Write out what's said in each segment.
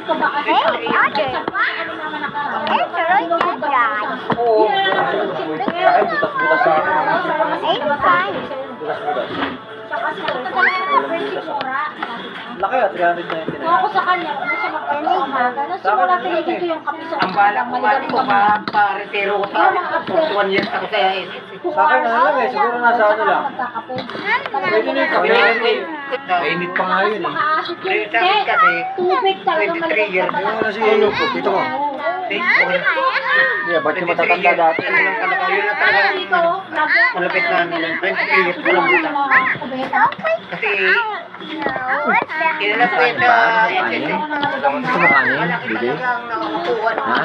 ko ba kasi Hey, other. ano naman nakaraan? Hey, tuloy na dyan. Oo. Ay, butas-butas sa akin. Hey, fine. Butas-butas. Kasi ito talaga yung Sigura. Laki ah, 399. Kung ako sa kanya, ano siya magpapasama? Nung simula pinigil ko yung kapiso. Ang balak ko balik ko pa-retiro ko sa 41 years ako sa Sa akin na lang eh, siguro nasa ano lang. Pwede na yung kape. Mainit pa nga yun eh. Ngayon sa akin kasi, Tubig talaga 23 years. Yung ano si Eno po, dito mo. Yeah, ba't yung matatanda dati? Ano lang talaga, yun lang talaga malapit na ano, 23 years ko lang buta. Kasi, kinalap ko yun sa Gusto mo kanin? Bili? Ha?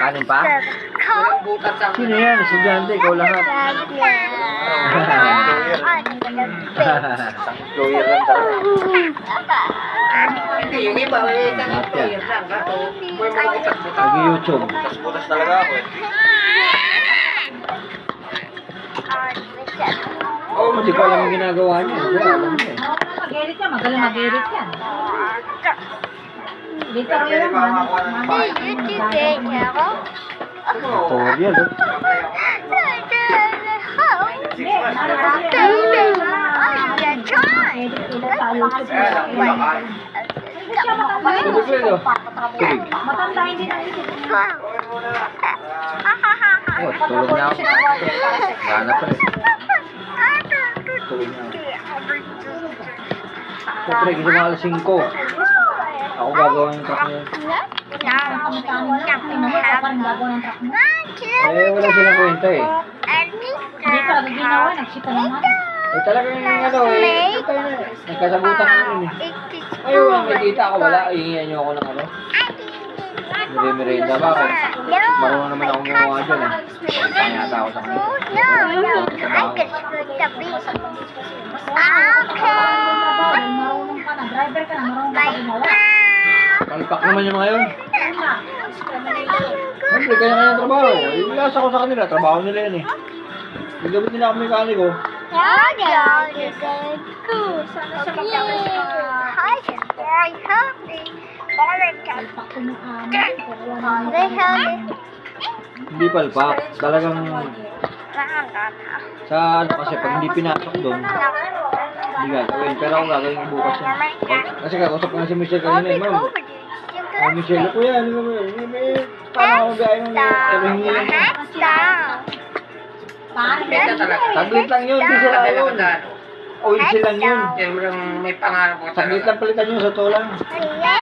Kanin pa? walang butas sa Sino yan? Estudyante, ikaw lahat. Employer lang talaga. Hindi, yung iba, may isang employer lang. Kaso, may mga butas-butas. Nag-YouTube. Butas-butas talaga ako eh. Oo, hindi ko alam yung ginagawa niya. Wala, alam niya eh. Mag-edit yan, magaling mag-edit yan. Dito rin yung Tutorial oh. Tubig oh. Tubig. Matanda hindi na isip. Oh, tulog na ako. Gana pa rin. Tulog na ako. Siyempre, gising mga alas 5. Ako gagawa yung truck na yun. Eh, wala silang kwenta eh. Hindi talaga ginawa, nagsita naman. Eh, talagang ano eh. Nagkasagutan ko yun eh. Ay, walang nakikita ako. Wala. Ihingihan niyo ako ng ano. Merienda. Bakit? Marunong naman ako gumawa dyan eh. Pangata ako sa kanila. Marunong ka na, driver ka na, marunong ka ginawa. Palpak naman yung mga yun. Siyempre, kanya-kanya trabaho. Ilas ako sa kanila. Trabaho nila yun eh. Nagabit nila ako mekaniko. Hindi palpak. Talagang sa ano kasi pag hindi pinasok doon, hindi gagawin. Pero ako gagawin yung bukas yun. Kasi kakausap ko na si Michelle kanina eh, ma'am. Ay, Michelle, ako yan. Paano ako gaya ng hingi lang. Saglit lang yun, di sila yun. Oil lang yun. May pangarap ko Saglit lang palitan yun sa to lang.